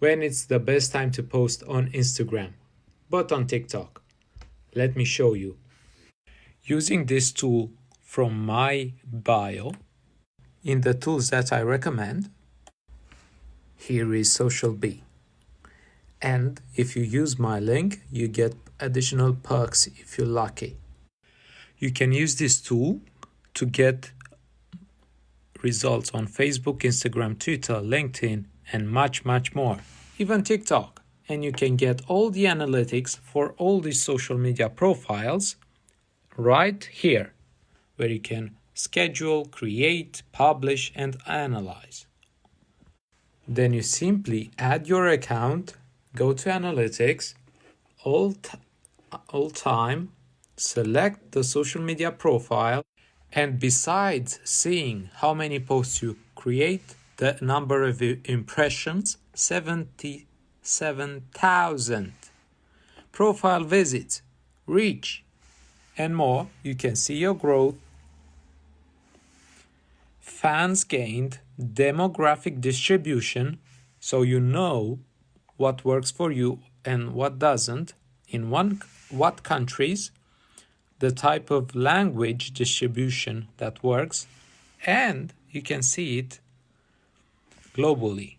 when it's the best time to post on Instagram, but on TikTok. Let me show you. Using this tool from my bio, in the tools that I recommend, here is Social Bee. And if you use my link, you get additional perks if you're lucky. You can use this tool to get results on Facebook, Instagram, Twitter, LinkedIn, and much more, even TikTok. And you can get all the analytics for all these social media profiles right here, where you can schedule, create, publish, and analyze. Then you simply add your account, go to analytics, all time, select the social media profile, and besides seeing how many posts you create, the number of impressions, 77,000 profile visits, reach, and more, you can see your growth, fans gained, demographic distribution, so you know what works for you and what doesn't, in what countries, the type of language distribution that works, and you can see it globally.